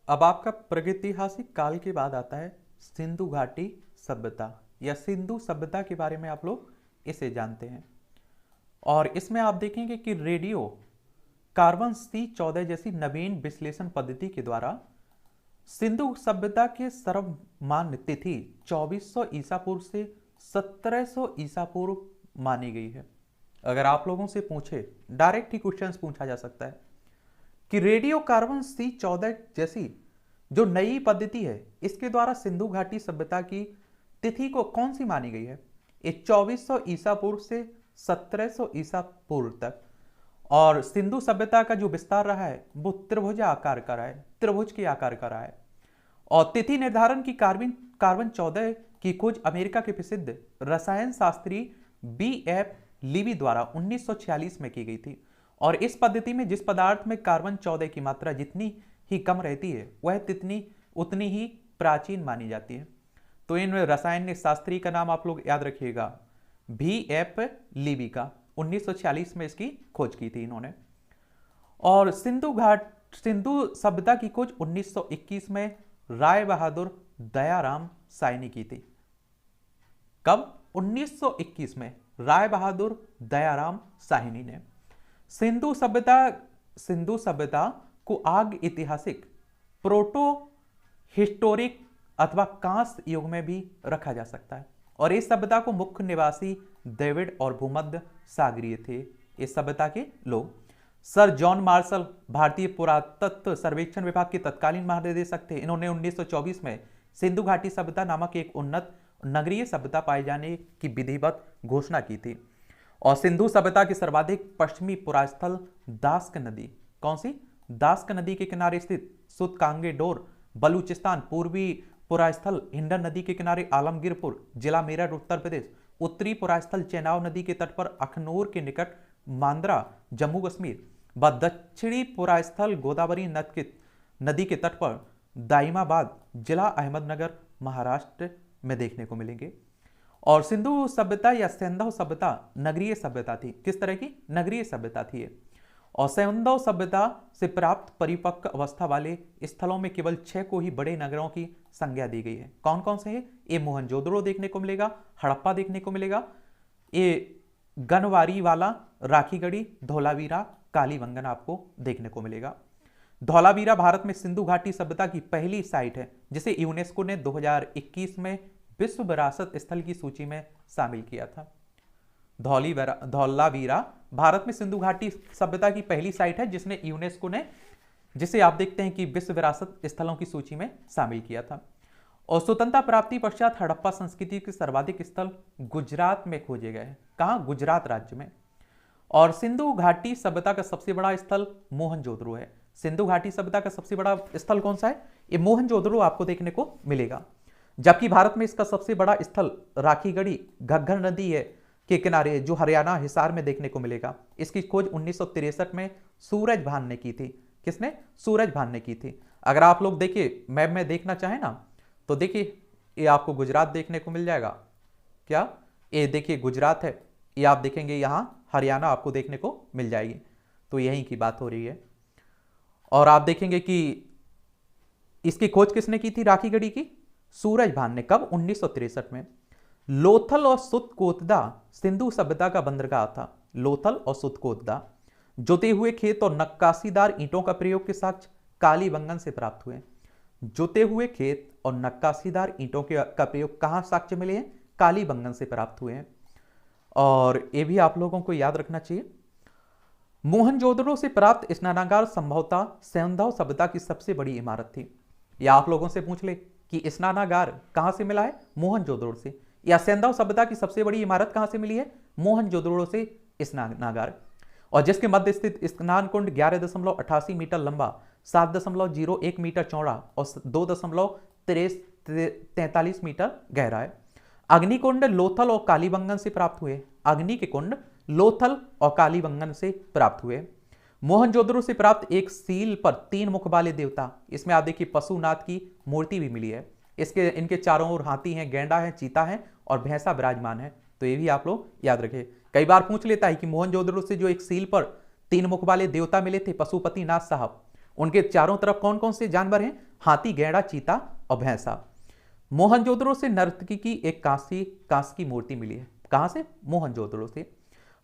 अब आपका प्रागैतिहासिक काल के बाद आता है सिंधु घाटी सभ्यता या सिंधु सभ्यता के बारे में आप लोग इसे जानते हैं। और इसमें आप देखेंगे कि रेडियो कार्बन C14 जैसी नवीन विश्लेषण पद्धति के द्वारा सिंधु सभ्यता के सर्वमान्य तिथि 2400 ईसा पूर्व से 1700 ईसा पूर्व मानी गई है। अगर आप लोगों से पूछे, डायरेक्ट ही क्वेश्चन पूछा जा सकता है कि रेडियो कार्बन C14 जैसी जो नई पद्धति है इसके द्वारा सिंधु घाटी सभ्यता की तिथि को कौन सी मानी गई है। ये 2400 ईसा पूर्व से 1700 ईसा पूर्व तक। और सिंधु सभ्यता का जो विस्तार रहा है वो त्रिभुज आकार का रहा है, त्रिभुज के आकार का रहा है। और तिथि निर्धारण की कार्बन 14 की खोज अमेरिका के प्रसिद्ध रसायन शास्त्री B.F. लीवी द्वारा 1946 में की गई थी। और इस पद्धति में जिस पदार्थ में कार्बन 14 की मात्रा जितनी ही कम रहती है वह उतनी ही प्राचीन मानी जाती है। तो इन रसायन शास्त्री का नाम आप लोग याद रखिएगा, B.F. लीवी का 1946 में इसकी खोज की थी इन्होंने। और सिंधु सभ्यता की खोज 1921 में राय बहादुर दयाराम साय ने की थी। कब? 1921 में राय बहादुर दयाराम साहनी ने। सिंधु सभ्यता को आग ऐतिहासिक, प्रोटो हिस्टोरिक अथवा कांस्य युग में भी रखा जा सकता है। और इस सभ्यता को मुख्य निवासी द्रविड़ और भूमध्य सागरीय थे। इस सभ्यता के लोग सर जॉन मार्शल भारतीय पुरातत्व सर्वेक्षण विभाग के तत्कालीन महानिदेशक थे। इन्होंने 1924 में सिंधु घाटी सभ्यता नामक एक उन्नत नगरीय सभ्यता पाए जाने की विधिवत घोषणा की थी। और सिंधु सभ्यता के सर्वाधिक पश्चिमी पुरास्थल दास्क नदी, कौन सी? दास्क नदी के किनारे स्थित सुतकांगे डोर बलूचिस्तान, पूर्वी पुरास्थल हिंडन नदी के किनारे आलमगीरपुर जिला मेरठ उत्तर प्रदेश, उत्तरी पुरास्थल चेनाब नदी के तट पर अखनूर के निकट मांद्रा जम्मू कश्मीर व दक्षिणी पुरास्थल गोदावरी नदी के तट पर दाइमाबाद जिला अहमदनगर महाराष्ट्र में देखने को मिलेंगे। और सिंधु सभ्यता या सैंधव सभ्यता नगरीय सभ्यता थी। किस तरह की? नगरीय सभ्यता थी ये। और सैंधव सभ्यता से प्राप्त परिपक्व अवस्था वाले स्थलों में केवल 6 को ही बड़े नगरों की संज्ञा दी गई है। कौन कौन से हैं? ये मोहनजोदड़ो देखने को मिलेगा, हड़प्पा देखने को मिलेगा, ये गनवारी वाला, राखीगढ़ी, धौलावीरा, कालीबंगन आपको देखने को मिलेगा। धौलावीरा भारत में सिंधु घाटी सभ्यता की पहली साइट है जिसे यूनेस्को ने 2021 में विश्व विरासत स्थल की सूची में शामिल किया था। धौलावीरा भारत में सिंधु घाटी सभ्यता की पहली साइट है जिसने यूनेस्को ने, जिसे आप देखते हैं कि विश्व विरासत स्थलों की सूची में शामिल किया था। और स्वतंत्रता प्राप्ति पश्चात हड़प्पा संस्कृति के सर्वाधिक स्थल गुजरात में खोजे गए। कहां? गुजरात राज्य में। और सिंधु घाटी सभ्यता का सबसे बड़ा स्थल मोहनजोदड़ो है। सिंधु घाटी सभ्यता का सबसे बड़ा स्थल कौन सा है? ये मोहनजोदड़ो आपको देखने को मिलेगा। जबकि भारत में इसका सबसे बड़ा स्थल राखीगढ़ी घग्गर नदी है के किनारे जो हरियाणा हिसार में देखने को मिलेगा। इसकी खोज 1963 में सूरज भान ने की थी। किसने? सूरज भान ने की थी। अगर आप लोग देखिए मैप में देखना चाहें ना तो देखिए ये आपको गुजरात देखने को मिल जाएगा। क्या? ये देखिए गुजरात है, ये आप देखेंगे यहां हरियाणा आपको देखने को मिल जाएगी। तो यहीं की बात हो रही है। और आप देखेंगे कि इसकी खोज किसने की थी राखीगढ़ी की? सूरज भान ने। कब? 1963 में। लोथल और सुतकोतदा सिंधु सभ्यता का बंदरगाह था। लोथल और सुतकोतदा जुते हुए खेत और नक्काशीदार ईंटों का प्रयोग के साक्ष्य कालीबंगन से प्राप्त हुए। जुते हुए खेत और नक्काशीदार ईंटों का प्रयोग कहां साक्ष्य मिले हैं? कालीबंगन से प्राप्त हुए हैं। और ये भी आप लोगों को याद रखना चाहिए, मोहनजोदड़ो से प्राप्त स्नानागार संभवतः सैंधव सभ्यता की सबसे बड़ी इमारत थी। या आप लोगों से पूछ ले कि स्नानागार कहां से मिला है? मोहनजोदड़ो से। या सैंधव सभ्यता की सबसे बड़ी इमारत कहां से मिली है? मोहनजोदड़ो से स्नानागार। और जिसके मध्य स्थित स्नान कुंड 11.88 मीटर लंबा, 7.01 मीटर चौड़ा और 2.43 मीटर गहरा है। अग्निकुंड लोथल और कालीबंगन से प्राप्त हुए। अग्नि के कुंड लोथल और कालीबंगन से प्राप्त हुए। मोहनजोदड़ो से प्राप्त एक सील पर 3 मुख वाले देवता, इसमें आप देखिए पशुनाथ की मूर्ति भी मिली है। इनके चारों ओर हाथी हैं, गेंडा है, चीता है और भैंसा विराजमान है। तो ये भी आप लोग याद रखें। कई बार पूछ लेता है कि मोहनजोदड़ो से जो एक सील पर 3 मुख वाले देवता मिले थे पशुपति नाथ साहब, उनके चारों तरफ कौन कौन से जानवर हैं? हाथी, गैंडा, चीता और भैंसा। मोहनजोदड़ो से नर्तकी की एक कांस्य की मूर्ति मिली है। कहां से? मोहनजोदड़ो से।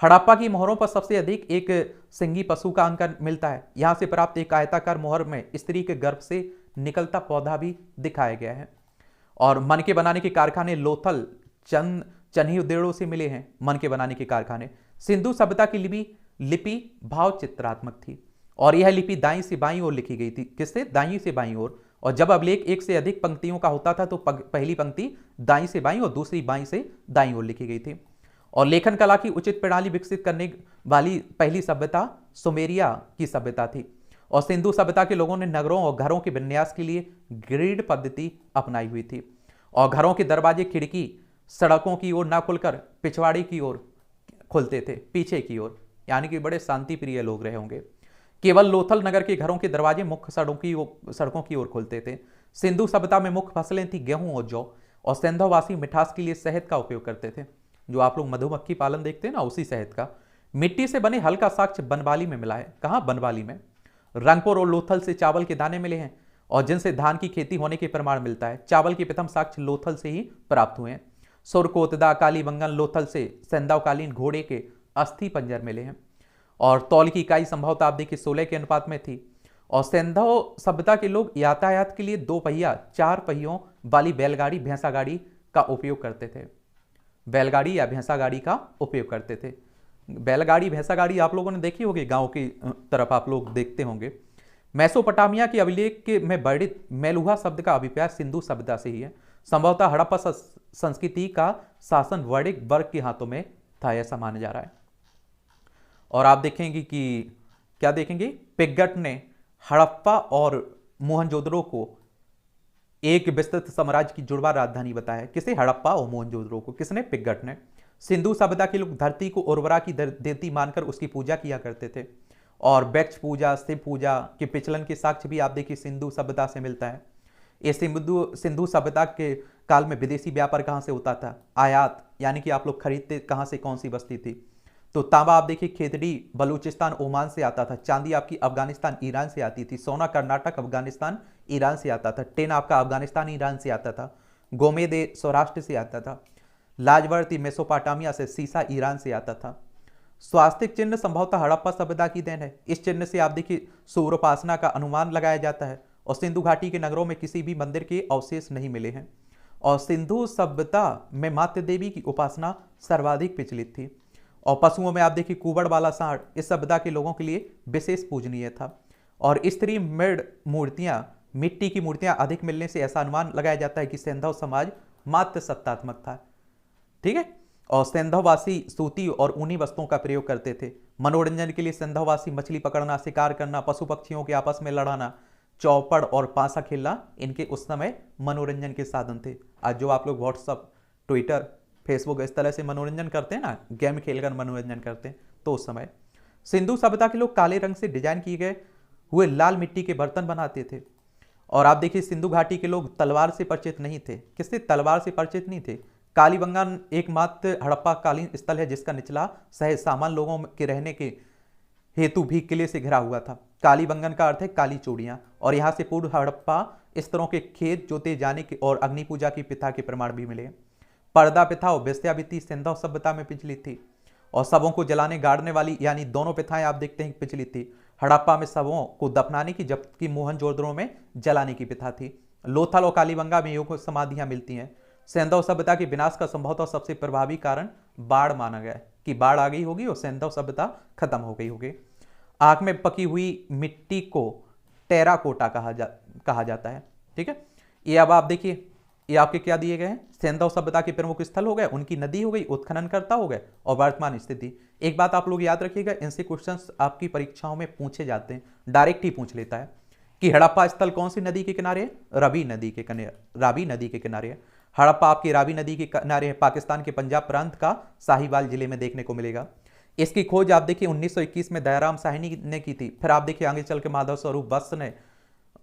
हड़प्पा की मोहरों पर सबसे अधिक एक सिंगी पशु का अंकन मिलता है। यहां से प्राप्त एक आयताकार मोहर में स्त्री के गर्भ से निकलता पौधा भी दिखाया गया है। और मन के बनाने के कारखाने लोथल चन्हीउदेड़ो से मिले हैं। मन के बनाने के कारखाने। सिंधु सभ्यता की लिपि भाव चित्रात्मक थी और यह लिपि दाईं से बाईं ओर लिखी गई थी। किससे? दाईं से बाईं ओर। और जब अभिलेख एक से अधिक पंक्तियों का होता था तो पहली पंक्ति दाईं से बाईं और दूसरी बाईं से दाईं ओर लिखी गई थी। और लेखन कला की उचित प्रणाली विकसित करने वाली पहली सभ्यता सुमेरिया की सभ्यता थी। और सिंधु सभ्यता के लोगों ने नगरों और घरों के विन्यास के लिए ग्रिड पद्धति अपनाई हुई थी। और घरों के दरवाजे खिड़की सड़कों की ओर ना खुलकर पिछवाड़ी की ओर खुलते थे, पीछे की ओर। यानी कि बड़े शांति प्रिय लोग रहे होंगे। केवल लोथल नगर के घरों के दरवाजे मुख्य सड़कों की ओर खुलते थे। सिंधु सभ्यता में मुख्य फसलें थी गेहूं और जौ। और सिंधुवासी मिठास के लिए शहद का उपयोग करते थे। जो आप लोग मधुमक्खी पालन देखते हैं ना, उसी शहद का। मिट्टी से बने हल का साक्ष्य बनवाली में मिला है। कहां? बनवाली में। रंगपुर और लोथल से चावल के दाने मिले हैं और जिनसे धान की खेती होने के प्रमाण मिलता है। चावल के प्रथम साक्ष्य लोथल से ही प्राप्त हुए हैं। सुरकोतदा, कालीबंगन, लोथल से सेंधावकालीन घोड़े के अस्थि पंजर मिले हैं। और तौल की इकाई संभवतः आप देखिए 16 के अनुपात में थी। और सिंधु सभ्यता के लोग यातायात के लिए 2 पहिया 4 पहियों वाली बैलगाड़ी भैंसा गाड़ी का उपयोग करते थे। बैलगाड़ी या भैंसा गाड़ी का उपयोग करते थे। बैलगाड़ी भैंसा गाड़ी आप लोगों ने देखी होगी, गांव की तरफ आप लोग देखते होंगे। मेसोपोटामिया के अभिलेख में वर्णित मेलुहा शब्द का अभिप्राय सिंधु सभ्यता से ही है। संभवतः हड़प्पा संस्कृति का शासन वर्णिक वर्ग के हाथों में था, ऐसा माना जा रहा है। और आप देखेंगे कि क्या देखेंगे, पिग्गट ने हड़प्पा और मोहनजोदड़ो को एक विस्तृत साम्राज्य की जुड़वा राजधानी बताया। किसे? हड़प्पा और मोहनजोदड़ो को। किसने? पिग्गट ने। सिंधु सभ्यता के लोग धरती को उर्वरा की देवती मानकर उसकी पूजा किया करते थे। और वृक्ष पूजा, शिव पूजा के प्रचलन के साक्ष्य भी आप देखिए सिंधु सभ्यता से मिलता है। ये सिंधु सभ्यता के काल में विदेशी व्यापार कहां से होता था? आयात, यानी कि आप लोग खरीदते कहां से, कौन सी बस्ती थी? तो तांबा आप देखिए खेतड़ी बलूचिस्तान ओमान से आता था। चांदी आपकी अफगानिस्तान ईरान से आती थी। सोना कर्नाटक अफगानिस्तान ईरान से आता था। टेन आपका अफगानिस्तान ईरान से आता था। गोमेदे सौराष्ट्र से आता था। लाजवर्ती मेसोपोटामिया से। सीसा ईरान से आता था। स्वास्तिक चिन्ह संभवतः हड़प्पा सभ्यता की देन है। इस चिन्ह से आप देखिए सूर्योपासना का अनुमान लगाया जाता है। और सिंधु घाटी के नगरों में किसी भी मंदिर के अवशेष नहीं मिले हैं। और सिंधु सभ्यता में मातृ देवी की उपासना सर्वाधिक प्रचलित थी। और पशुओं में आप देखिए कुबड़ वाला सांड इस सभ्यता के लोगों के लिए विशेष पूजनीय था। और स्त्री मृद मूर्तियां, मिट्टी की मूर्तियां अधिक मिलने से ऐसा अनुमान लगाया जाता है कि सिंधु समाज मात्र सत्तात्मक था। ठीक है। और सिंधुवासी सूती और ऊनी वस्त्रों का प्रयोग करते थे। मनोरंजन के लिए सिंधुवासी मछली पकड़ना, शिकार करना, पशु पक्षियों के आपस में लड़ाना, चौपड़ और पासा खेलना इनके उस समय मनोरंजन के साधन थे। आज जो आप लोग व्हाट्सअप, ट्विटर, फेसबुक इस तरह से मनोरंजन करते हैं ना, गेम खेलकर मनोरंजन करते हैं, तो उस समय सिंधु सभ्यता के लोग काले रंग से डिजाइन किए गए हुए लाल मिट्टी के बर्तन बनाते थे। और आप देखिए सिंधु घाटी के लोग तलवार से परिचित नहीं थे। किससे? तलवार से परिचित नहीं थे। कालीबंगन एकमात्र हड़प्पा कालीन स्थल है जिसका निचला शहर सामान्य लोगों के रहने के हेतु भी किले से घिरा हुआ था। कालीबंगन का अर्थ है काली चूड़ियां। और यहां से पूर्व हड़प्पा इस तरह के खेत जोते जाने के और अग्नि पूजा की प्रथा के प्रमाण भी मिले। पर्दा प्रथा और वेश्यावृत्ति सिंधु सभ्यता में प्रचलित थी। और शवों को जलाने गाड़ने वाली यानी दोनों प्रथाएं आप देखते हैं प्रचलित थी। हड़प्पा में शवों को दफनाने की, जबकि मोहनजोदड़ो में जलाने की प्रथा थी। लोथल और कालीबंगा में योग समाधियां मिलती हैं। सिंधु सभ्यता के विनाश का संभवतः सबसे प्रभावी कारण बाढ़ माना गया है कि बाढ़ आ गई होगी और सिंधु सभ्यता खत्म हो गई होगी। आग में पकी हुई मिट्टी को टेराकोटा कहा जाता है। ठीक है। ये अब आप देखिए, ये आपके क्या दिए गए हैं? सिंधु सभ्यता के प्रमुख स्थल हो गए, उनकी नदी हो गई, उत्खननकर्ता हो गए और वर्तमान स्थिति। एक बात आप लोग याद रखिएगा, इनसे क्वेश्चंस आपकी परीक्षाओं में पूछे जाते हैं, डायरेक्ट ही पूछ लेता है कि हड़प्पा स्थल कौन सी नदी के किनारे है? रावी नदी के किनारे है। हड़प्पा आपकी रावी नदी के किनारे है। पाकिस्तान के पंजाब प्रांत का साहिवाल जिले में देखने को मिलेगा। इसकी खोज आप देखिए 1921 में दयाराम साहनी ने की थी। फिर आप देखिए आगे चल के माधव स्वरूप वत्स ने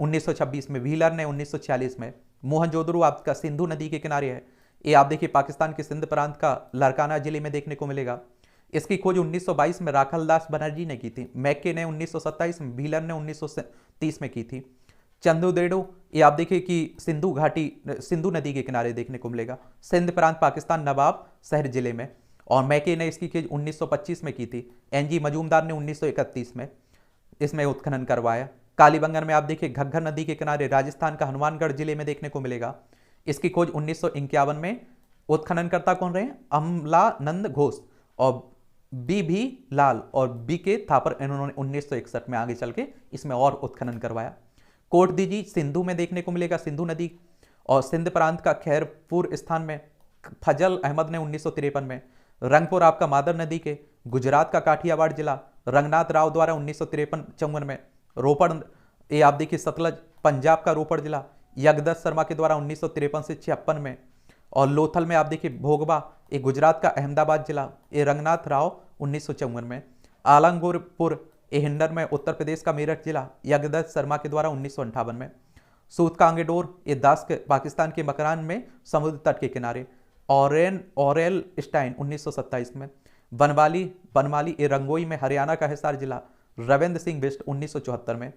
1926 में, व्हीलर ने 1946 में। मोहनजोदड़ो आपका सिंधु नदी के किनारे है। ये आप देखिए पाकिस्तान के सिंध प्रांत का लरकाना जिले में देखने को मिलेगा। इसकी खोज 1922 में राखलदास बनर्जी ने की थी। मैके ने 1927 में, व्हीलर ने 1930 में की थी। चंदोदेड़ो ये आप देखिए कि सिंधु घाटी, सिंधु नदी के किनारे देखने को मिलेगा। सिंध प्रांत पाकिस्तान, नवाब शहर जिले में। और मैके ने इसकी खोज 1925 में की थी। एनजी मजूमदार ने 1931 में इसमें उत्खनन करवाया। कालीबंगन में आप देखिए घग्गर नदी के किनारे राजस्थान का हनुमानगढ़ जिले में देखने को मिलेगा। इसकी खोज 1951 में। उत्खननकर्ता कौन रहे हैं? अमलानंद घोष और बी भी लाल और बी के थापर, इन्होंने 1961 में आगे चल के इसमें और उत्खनन करवाया। कोट दीजी सिंधु में देखने को मिलेगा, सिंधु नदी। और सिंध प्रांत का खैरपुर स्थान में फजल अहमद ने 1953 में। रंगपुर आपका मादर नदी के, गुजरात का काठियावाड़ जिला, रंगनाथ राव द्वारा 1953-54 में। रोपड़ ये आप देखिए सतलज पंजाब का रोपड़ जिला, यगदत्त शर्मा के द्वारा 1953 से 56 में। और लोथल में आप देखिए भोगबा ये गुजरात का अहमदाबाद जिला, ये रंगनाथ राव 1954 में। आलमगीरपुर ये हिंडन में उत्तर प्रदेश का मेरठ जिला, यगदत्त शर्मा के द्वारा 1958 में। सूतकांगेडोर ये दास्क पाकिस्तान के मकरान में समुद्र तट के किनारे, ऑरेल स्टाइन 1927 में। बनमाली ये रंगोई में हरियाणा का हिसार जिला, रविंद्र सिंह बिष्ट 1974 में।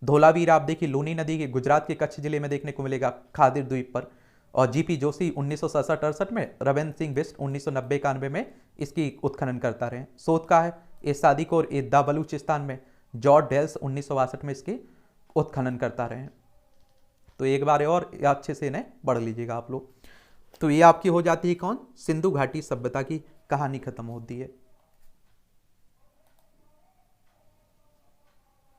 धोलावीर आप देखिए लूनी नदी के गुजरात के कच्छ जिले में देखने को मिलेगा, खादिर द्वीप पर। और जीपी जोशी 1967-68 में, रविंद्र सिंह बिष्ट 1990-91 में इसकी उत्खनन करता रहे। शोध का है ये सादिकोर ये दा बलूचिस्तान में, जॉर्ज डेल्स 1962 में इसके उत्खनन करता रहे। तो एक बार और अच्छे से इन्हें पढ़ लीजिएगा आप लोग। तो ये आपकी हो जाती है कौन? सिंधु घाटी सभ्यता की कहानी खत्म होती है।